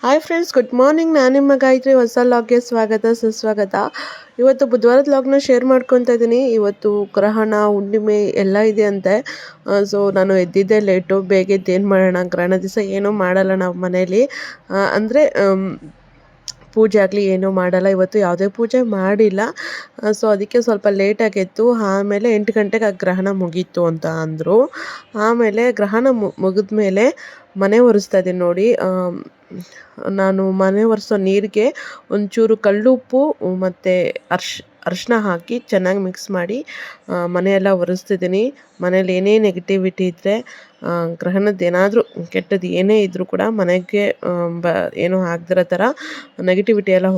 Hi friends, good morning. ನಾನು ನಿಮ್ಮ ಗಾಯತ್ರಿ. ಹೊಸ ಲಾಗ್ಗೆ ಸ್ವಾಗತ ಸುಸ್ವಾಗತ. ಇವತ್ತು ಬುಧವಾರದ ಲಾಗ್ನ ಶೇರ್ ಮಾಡ್ಕೊತಾ ಇದ್ದೀನಿ. ಇವತ್ತು ಗ್ರಹಣ ಹುಣ್ಣಿಮೆ ಎಲ್ಲ ಇದೆ ಅಂತೆ. ಸೊ ನಾನು ಎದ್ದಿದ್ದೆ ಲೇಟು. ಬೇಗ ಎದ್ದೇನು ಮಾಡೋಣ, ಗ್ರಹಣ ದಿವಸ ಏನೂ ಮಾಡಲ್ಲ ನಾವು ಮನೇಲಿ. ಅಂದರೆ ಪೂಜೆ ಆಗಲಿ ಏನೂ ಮಾಡಲ್ಲ. ಇವತ್ತು ಯಾವುದೇ ಪೂಜೆ ಮಾಡಿಲ್ಲ. ಸೊ ಅದಕ್ಕೆ ಸ್ವಲ್ಪ ಲೇಟಾಗಿ ಎದ್ದು ಆಮೇಲೆ 8 ಗಂಟೆಗೆ ಆ ಗ್ರಹಣ ಮುಗೀತು ಅಂತ ಅಂದರು. ಆಮೇಲೆ ಗ್ರಹಣ ಮುಗಿದ್ಮೇಲೆ ಮನೆ ಒರೆಸ್ತಾ ಇದ್ದೀನಿ ನೋಡಿ. ನಾನು ಮನೆ ಒರೆಸೋ ನೀರಿಗೆ ಒಂಚೂರು ಕಲ್ಲುಪ್ಪು ಮತ್ತು ಅರಿಶಿನ ಹಾಕಿ ಚೆನ್ನಾಗಿ ಮಿಕ್ಸ್ ಮಾಡಿ ಮನೆಯೆಲ್ಲ ಒರೆಸ್ತಿದ್ದೀನಿ. ಮನೇಲಿ ಏನೇ ನೆಗೆಟಿವಿಟಿ ಇದ್ದರೆ, ಗ್ರಹಣದ್ದು ಏನಾದರೂ ಕೆಟ್ಟದ್ದು ಏನೇ ಇದ್ದರೂ ಕೂಡ ಮನೆಗೆ ಏನೂ ಆಗದಿರೋ ಥರ ನೆಗೆಟಿವಿಟಿ ಎಲ್ಲ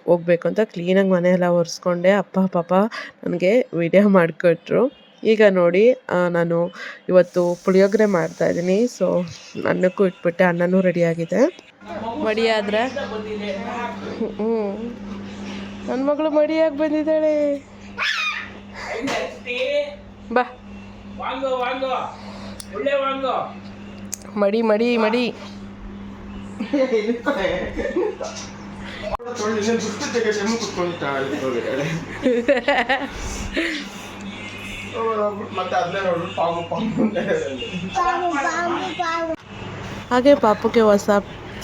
ಹೋಗಬೇಕು ಅಂತ ಕ್ಲೀನಾಗಿ ಮನೆಯೆಲ್ಲ ಒರೆಸ್ಕೊಂಡೆ. ಅಪ್ಪ ಪಾಪ ನನಗೆ ವಿಡಿಯೋ ಮಾಡಿಕೊಟ್ರು. ಈಗ ನೋಡಿ, ನಾನು ಇವತ್ತು ಪುಳಿಯೋಗರೆ ಮಾಡ್ತಾಯಿದ್ದೀನಿ. ಸೊ ಅನ್ನಕ್ಕೂ ಇಟ್ಬಿಟ್ಟೆ, ಅನ್ನನೂ ರೆಡಿಯಾಗಿದೆ. ಮಡಿಯಾದ್ರೆ ನನ್ನ ಮಗಳು ಮಡಿಯಾಗಿ ಬಂದಿದ್ದಾಳೆ. ಬಾ, ಮಡಿ ಮಡಿ ಮಡಿ. ಹಾಗೆ ಪಾಪುಗೆ ಹೊಸ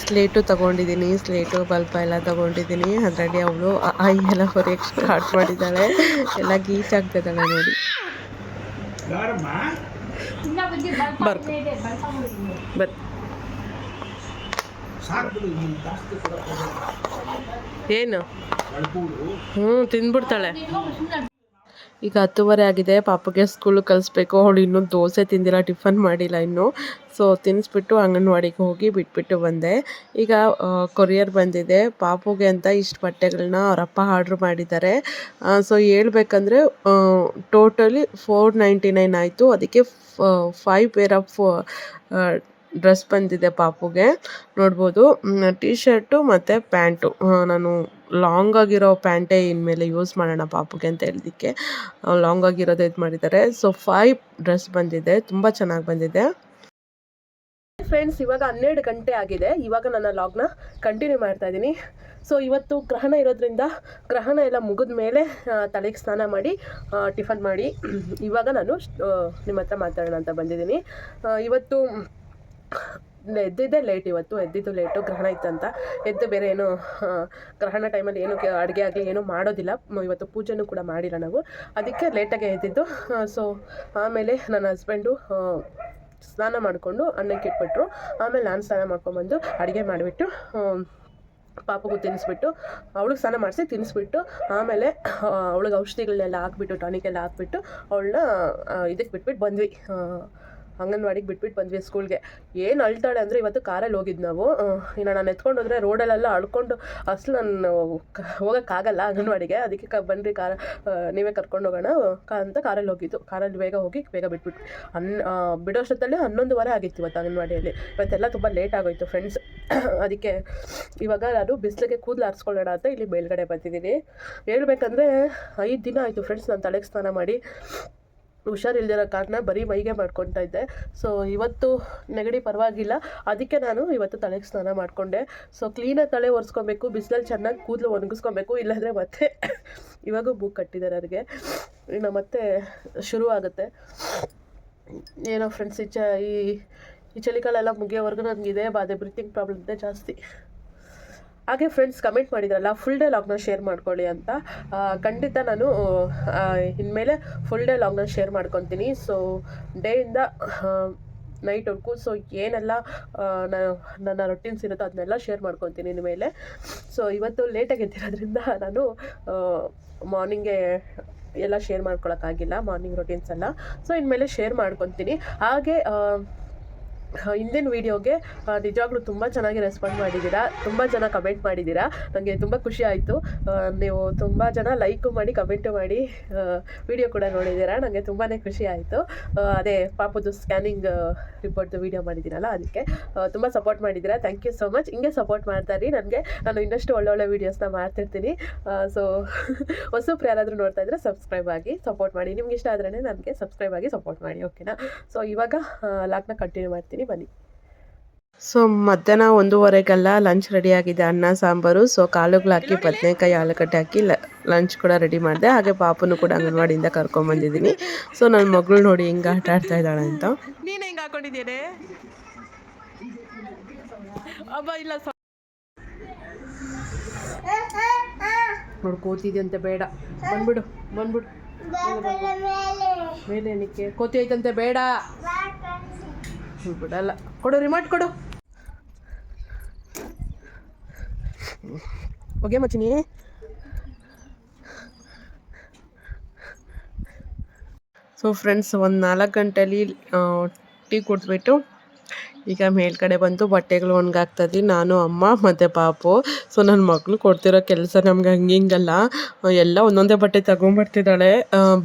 ಸ್ಲೇಟು ತಗೊಂಡಿದ್ದೀನಿ. ಸ್ಲೇಟು ಬಲ್ಪ ಎಲ್ಲ ತಗೊಂಡಿದ್ದೀನಿ. ಅದರಲ್ಲಿ ಅವಳು ಐ ಎಲ್ಲ ಹೊರೆಯಕ್ಕೆ ಸ್ಟಾರ್ಟ್ ಮಾಡಿದ್ದಾಳೆ. ಎಲ್ಲ ಗೀಚಾಗ್ತಿದ್ದಾಳೆ ನೋಡಿ. ಏನು ತಿಂದ್ಬಿಡ್ತಾಳೆ. ಈಗ 10:30 ಆಗಿದೆ. ಪಾಪಗೆ ಸ್ಕೂಲಿಗೆ ಕಳಿಸ್ಬೇಕು. ಅವಳು ಇನ್ನೂ ದೋಸೆ ತಿಂದಿಲ್ಲ, ಟಿಫನ್ ಮಾಡಿಲ್ಲ ಇನ್ನೂ. ಸೊ ತಿನ್ನಿಸ್ಬಿಟ್ಟು ಅಂಗನವಾಡಿಗೆ ಹೋಗಿ ಬಿಟ್ಬಿಟ್ಟು ಬಂದೆ. ಈಗ ಕೊರಿಯರ್ ಬಂದಿದೆ ಪಾಪುಗೆ ಅಂತ. ಇಷ್ಟು ಬಟ್ಟೆಗಳನ್ನ ಅವರಪ್ಪ ಆರ್ಡ್ರ್ ಮಾಡಿದ್ದಾರೆ. ಸೊ ಹೇಳ್ಬೇಕಂದ್ರೆ ಟೋಟಲಿ 499 ಆಯಿತು. ಅದಕ್ಕೆ 5 ಪೇರ್ ಆಫ್ ಡ್ರೆಸ್ ಬಂದಿದೆ ಪಾಪುಗೆ. ನೋಡ್ಬೋದು, ಟೀ ಶರ್ಟು ಮತ್ತು ಪ್ಯಾಂಟು. ನಾನು ಲಾಂಗ್ ಆಗಿರೋ ಪ್ಯಾಂಟೇ ಇನ್ಮೇಲೆ ಯೂಸ್ ಮಾಡೋಣ ಪಾಪುಗೆ ಅಂತ ಹೇಳಿದ್ದಕ್ಕೆ ಲಾಂಗ್ ಆಗಿರೋದೇ ಇದು ಮಾಡಿದ್ದಾರೆ. ಸೊ 5 ಡ್ರೆಸ್ ಬಂದಿದೆ, ತುಂಬ ಚೆನ್ನಾಗಿ ಬಂದಿದೆ. ಫ್ರೆಂಡ್ಸ್, ಇವಾಗ 12 ಗಂಟೆ ಆಗಿದೆ. ಇವಾಗ ನನ್ನ ಲಾಗ್ನ ಕಂಟಿನ್ಯೂ ಮಾಡ್ತಾ ಇದ್ದೀನಿ. ಸೊ ಇವತ್ತು ಗ್ರಹಣ ಇರೋದ್ರಿಂದ ಗ್ರಹಣ ಎಲ್ಲ ಮುಗಿದ ಮೇಲೆ ತಲೆಗೆ ಸ್ನಾನ ಮಾಡಿ ಟಿಫನ್ ಮಾಡಿ ಇವಾಗ ನಾನು ನಿಮ್ಮ ಹತ್ರ ಮಾತಾಡೋಣ ಅಂತ ಬಂದಿದ್ದೀನಿ. ಇವತ್ತು ಎದ್ದಿದ್ದೆ ಲೇಟ್. ಎದ್ದಿದ್ದು ಲೇಟು, ಗ್ರಹಣ ಇತ್ತಂತ. ಎದ್ದು ಬೇರೆ ಏನು ಗ್ರಹಣ ಟೈಮಲ್ಲಿ ಏನು ಅಡುಗೆ ಆಗಲಿ ಏನೂ ಮಾಡೋದಿಲ್ಲ. ಇವತ್ತು ಪೂಜೆನೂ ಕೂಡ ಮಾಡಿಲ್ಲ ನಾವು, ಅದಕ್ಕೆ ಲೇಟಾಗೆ ಎದ್ದಿದ್ದು. ಸೊ ಆಮೇಲೆ ನನ್ನ ಹಸ್ಬೆಂಡು ಸ್ನಾನ ಮಾಡಿಕೊಂಡು ಅನ್ನಕ್ಕೆ ಇಟ್ಬಿಟ್ರು. ಆಮೇಲೆ ನಾನು ಸ್ನಾನ ಮಾಡ್ಕೊಂಬಂದು ಅಡುಗೆ ಮಾಡಿಬಿಟ್ಟು ಪಾಪಗೂ ತಿನ್ನಿಸ್ಬಿಟ್ಟು, ಅವಳಿಗೆ ಸ್ನಾನ ಮಾಡಿಸಿ ತಿನ್ನಿಸ್ಬಿಟ್ಟು, ಆಮೇಲೆ ಅವಳಿಗೆ ಔಷಧಿಗಳನ್ನೆಲ್ಲ ಹಾಕ್ಬಿಟ್ಟು ಟಾನಿಕ್ ಎಲ್ಲ ಹಾಕ್ಬಿಟ್ಟು ಅವಳನ್ನ ಇದಕ್ಕೆ ಬಿಟ್ಬಿಟ್ಟು ಬಂದ್ವಿ, ಅಂಗನವಾಡಿಗೆ ಬಿಟ್ಬಿಟ್ಟು ಬಂದ್ವಿ ಸ್ಕೂಲ್ಗೆ. ಏನು ಅಳ್ತಾಳೆ ಅಂದರೆ, ಇವತ್ತು ಕಾರಲ್ಲಿ ಹೋಗಿದ್ದು ನಾವು. ಇನ್ನು ನಾನು ಎತ್ಕೊಂಡು ಹೋದರೆ ರೋಡಲ್ಲೆಲ್ಲ ಅಳ್ಕೊಂಡು ಅಸಲು ನಾನು ಹೋಗೋಕ್ಕಾಗಲ್ಲ ಅಂಗನವಾಡಿಗೆ. ಅದಕ್ಕೆ ಬನ್ನಿರಿ ನೀವೇ ಕರ್ಕೊಂಡು ಹೋಗೋಣ ಅಂತ ಕಾರಲ್ಲಿ ಹೋಗಿದ್ದು. ಕಾರಲ್ಲಿ ಬೇಗ ಹೋಗಿ ಬೇಗ ಬಿಟ್ಬಿಟ್ಟು ಬಿಡೋಷ್ಟೊತ್ತಲ್ಲಿ 11:15 ಆಗಿತ್ತು ಇವತ್ತು ಅಂಗನವಾಡಿಯಲ್ಲಿ. ಇವತ್ತೆಲ್ಲ ತುಂಬ ಲೇಟ್ ಆಗೋಯ್ತು ಫ್ರೆಂಡ್ಸ್. ಅದಕ್ಕೆ ಇವಾಗ ನಾನು ಬಿಸಿಲಿಗೆ ಕೂದಲು ಆರಿಸ್ಕೊಳ್ಳೋಣ ಅಂತ ಇಲ್ಲಿ ಮೇಲ್ಗಡೆ ಬಂದಿದ್ದೀನಿ. ಹೇಳ್ಬೇಕಂದ್ರೆ 5 ದಿನ ಆಯಿತು ಫ್ರೆಂಡ್ಸ್ ನಾನು ತಲೆಗೆ ಸ್ನಾನ ಮಾಡಿ. ಹುಷಾರಿಲ್ದಿರೋ ಕಾರಣ ಬರೀ ಮೈಗೆ ಮಾಡ್ಕೊತಾ ಇದ್ದೆ. ಸೊ ಇವತ್ತು ನೆಗಡಿ ಪರವಾಗಿಲ್ಲ, ಅದಕ್ಕೆ ನಾನು ಇವತ್ತು ತಲೆಗೆ ಸ್ನಾನ ಮಾಡಿಕೊಂಡೆ. ಸೊ ಕ್ಲೀನಾಗಿ ತಲೆ ಒರೆಸ್ಕೊಬೇಕು, ಬಿಸಿಲಲ್ಲಿ ಚೆನ್ನಾಗಿ ಕೂದಲು ಒಣಗಿಸ್ಕೊಬೇಕು. ಇಲ್ಲಾಂದರೆ ಮತ್ತೆ ಇವಾಗೂ ಮೂಗು ಕಟ್ಟಿದ್ದಾರೆ ನನಗೆ, ಇನ್ನು ಮತ್ತೆ ಶುರು ಆಗುತ್ತೆ ಏನೋ ಫ್ರೆಂಡ್ಸ್. ಈ ಚಳಿಗಾಲೆಲ್ಲ ಮುಗಿಯೋವರೆಗೂ ನನಗಿದೆ ಬಾಧೆ, ಬ್ರೀತಿಂಗ್ ಪ್ರಾಬ್ಲಮ್ ಇದೆ ಜಾಸ್ತಿ. ಹಾಗೆ ಫ್ರೆಂಡ್ಸ್ ಕಮೆಂಟ್ ಮಾಡಿದ್ರಲ್ಲ ಫುಲ್ ಡೇ ಲಾಗ್ನ ಶೇರ್ ಮಾಡ್ಕೊಳ್ಳಿ ಅಂತ. ಖಂಡಿತ ನಾನು ಇನ್ಮೇಲೆ ಫುಲ್ ಡೇ ಲಾಗ್ನ ಶೇರ್ ಮಾಡ್ಕೊತೀನಿ. ಸೊ ಡೇಯಿಂದ ನೈಟ್ವರೆಗೂ ಸೊ ಏನೆಲ್ಲ ನನ್ನ ರೊಟೀನ್ಸ್ ಇರುತ್ತೋ ಅದನ್ನೆಲ್ಲ ಶೇರ್ ಮಾಡ್ಕೊತೀನಿ ಇನ್ಮೇಲೆ. ಸೊ ಇವತ್ತು ಲೇಟಾಗಿ ಎದ್ದಿರೋದ್ರಿಂದ ನಾನು ಮಾರ್ನಿಂಗೇ ಎಲ್ಲ ಶೇರ್ ಮಾಡ್ಕೊಳಕ್ಕಾಗಿಲ್ಲ, ಮಾರ್ನಿಂಗ್ ರೊಟೀನ್ಸ್ ಎಲ್ಲ. ಸೊ ಇನ್ಮೇಲೆ ಶೇರ್ ಮಾಡ್ಕೊತೀನಿ. ಹಾಗೆ ಹಿಂದಿನ ವೀಡಿಯೋಗೆ ನಿಜವಾಗ್ಲೂ ತುಂಬ ಚೆನ್ನಾಗಿ ರೆಸ್ಪಾಂಡ್ ಮಾಡಿದ್ದೀರಾ, ತುಂಬ ಜನ ಕಮೆಂಟ್ ಮಾಡಿದ್ದೀರಾ. ನನಗೆ ತುಂಬ ಖುಷಿ ಆಯಿತು. ನೀವು ತುಂಬ ಜನ ಲೈಕು ಮಾಡಿ ಕಮೆಂಟು ಮಾಡಿ ವೀಡಿಯೋ ಕೂಡ ನೋಡಿದ್ದೀರಾ. ನನಗೆ ತುಂಬಾ ಖುಷಿ ಆಯಿತು. ಅದೇ ಪಾಪದ್ದು ಸ್ಕ್ಯಾನಿಂಗ್ ರಿಪೋರ್ಟ್ದು ವೀಡಿಯೋ ಮಾಡಿದ್ದೀನಲ್ಲ, ಅದಕ್ಕೆ ತುಂಬ ಸಪೋರ್ಟ್ ಮಾಡಿದ್ದೀರಾ. Thank you so much. ಹಿಂಗೆ ಸಪೋರ್ಟ್ ಮಾಡ್ತಾಯಿರಿ, ನನಗೆ ನಾನು ಇನ್ನಷ್ಟು ಒಳ್ಳೊಳ್ಳೆ ವೀಡಿಯೋಸ್ನ ಮಾಡ್ತಿರ್ತೀನಿ. ಸೊ ಹೊಸಬ್ರು ಯಾರಾದರೂ ನೋಡ್ತಾ ಇದ್ದರೆ ಸಬ್ಸ್ಕ್ರೈಬ್ ಆಗಿ ಸಪೋರ್ಟ್ ಮಾಡಿ. ನಿಮ್ಗೆ ಇಷ್ಟ ಆದ್ರೇ ನನಗೆ ಸಬ್ಸ್ಕ್ರೈಬ್ ಆಗಿ ಸಪೋರ್ಟ್ ಮಾಡಿ, ಓಕೆನಾ? ಸೊ ಇವಾಗ ಲಾಗ್ನ ಕಂಟಿನ್ಯೂ ಮಾಡ್ತೀನಿ, ಬನ್ನಿ. ಸೊ ಮಧ್ಯಾಹ್ನ 1:30ಗೆಲ್ಲ ಲಂಚ್ ರೆಡಿಯಾಗಿದೆ. ಅನ್ನ ಸಾಂಬಾರು, ಸೊ ಕಾಳುಗಳು ಹಾಕಿ ಬದನೆಕಾಯಿ ಆಲೂಗಡ್ಡೆ ಹಾಕಿ ಲಂಚ್ ಕೂಡ ರೆಡಿ ಮಾಡಿದೆ. ಹಾಗೆ ಪಾಪನು ಕೂಡ ಅಂಗನವಾಡಿಯಿಂದ ಕರ್ಕೊಂಬಂದಿದ್ದೀನಿ. ಸೊ ನನ್ನ ಮಗಳು ನೋಡಿ ಹೆಂಗೆ ಆಟ ಆಡ್ತಾ ಇದ್ದಾಳೆ ಅಂತ. ನೀನು ಹೆಂಗೆ ಹಾಕೊಂಡಿದ್ದೇನೆ ಅಬ್ಬ ಇಲ್ಲ ನೋಡ್ಕೋತಿದ್ಯಂತೆ, ಬೇಡ ಬಂದ್ಬಿಡು ಬಂದ್ಬಿಡು ಮೇಲೆ ಏನಕ್ಕೆ ಕೋತಿ ಐತಂತೆ, ಬೇಡ ಬಿಡಲ್ಲ. ಕೊಡು ರಿಮೋಟ್ ಕೊಡು. ಓಕೆ ಮಚ್ಚಿನಿ. ಸೊ ಫ್ರೆಂಡ್ಸ್, ಒಂದು 4 ಗಂಟೆಲಿ ಟೀ ಕುಡಿದ್ಬಿಟ್ಟು ಈಗ ಮೇಲ್ಗಡೆ ಬಂದು ಬಟ್ಟೆಗಳು ಒಣಗಾಕ್ತಾಯಿದ್ವಿ ನಾನು, ಅಮ್ಮ ಮತ್ತು ಪಾಪು. ಸೊ ನನ್ನ ಮಗಳು ಕೊಡ್ತಿರೋ ಕೆಲಸ ನಮ್ಗೆ ಹಿಂಗಲ್ಲ, ಎಲ್ಲ ಒಂದೊಂದೇ ಬಟ್ಟೆ ತಗೊಂಬರ್ತಿದ್ದಾಳೆ.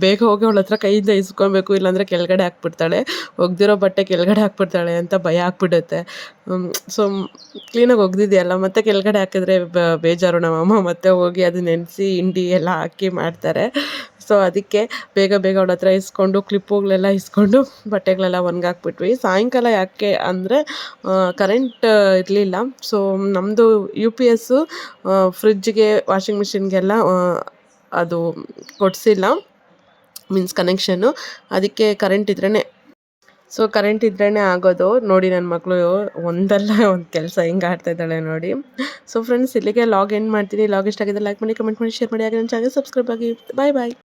ಬೇಗ ಹೋಗಿ ಅವಳ ಹತ್ರ ಕೈಯಿಂದ ಇಸ್ಕೊಬೇಕು, ಇಲ್ಲಾಂದರೆ ಕೆಳಗಡೆ ಹಾಕ್ಬಿಡ್ತಾಳೆ. ಒಗ್ದಿರೋ ಬಟ್ಟೆ ಕೆಳಗಡೆ ಹಾಕ್ಬಿಡ್ತಾಳೆ ಅಂತ ಭಯ ಆಗ್ಬಿಡುತ್ತೆ. ಸೊ ಕ್ಲೀನಾಗಿ ಒಗ್ದಿದೆಯಲ್ಲ, ಮತ್ತೆ ಕೆಳಗಡೆ ಹಾಕಿದ್ರೆ ಬೇಜಾರು. ನಮ್ಮಮ್ಮ ಮತ್ತೆ ಹೋಗಿ ಅದು ನೆನೆಸಿ ಹಿಂಡಿ ಎಲ್ಲ ಹಾಕಿ ಮಾಡ್ತಾರೆ. ಸೊ ಅದಕ್ಕೆ ಬೇಗ ಬೇಗ ಅವಳ ಹತ್ರ ಇಸ್ಕೊಂಡು ಕ್ಲಿಪ್ಪುಗಳೆಲ್ಲ ಇಸ್ಕೊಂಡು ಬಟ್ಟೆಗಳೆಲ್ಲ ಒಣಗಾಕ್ಬಿಟ್ವಿ. ಸಾಯಂಕಾಲ ಯಾಕೆ ಅಂದರೆ ಕರೆಂಟ್ ಇರಲಿಲ್ಲ. ಸೊ ನಮ್ಮದು UPS ಫ್ರಿಜ್ಜಿಗೆ, ವಾಷಿಂಗ್ ಮಿಷಿನ್ಗೆಲ್ಲ ಅದು ಕೊಡಿಸಿಲ್ಲ, ಮೀನ್ಸ್ ಕನೆಕ್ಷನ್ನು. ಅದಕ್ಕೆ ಕರೆಂಟ್ ಇದ್ರೇ ಆಗೋದು. ನೋಡಿ ನನ್ನ ಮಗಳು ಒಂದಲ್ಲ ಒಂದು ಕೆಲಸ ಹಿಂಗೆ ಆಡ್ತಾಯಿದ್ದಾಳೆ ನೋಡಿ. ಸೊ ಫ್ರೆಂಡ್ಸ್, ಇಲ್ಲಿಗೆ ಲಾಗ್ ಎಂಡ್ ಮಾಡ್ತೀನಿ. ಲಾಗ್ ಇಷ್ಟ ಆಗಿದೆ ಲೈಕ್ ಮಾಡಿ, ಕಮೆಂಟ್ ಮಾಡಿ, ಶೇರ್ ಮಾಡಿ. ಹಾಗೆ ನನ್ನ ಚಾನಲ್ ಸಬ್ಸ್ಕ್ರೈಬ್ ಆಗಿ. ಬಾಯ್ ಬಾಯ್.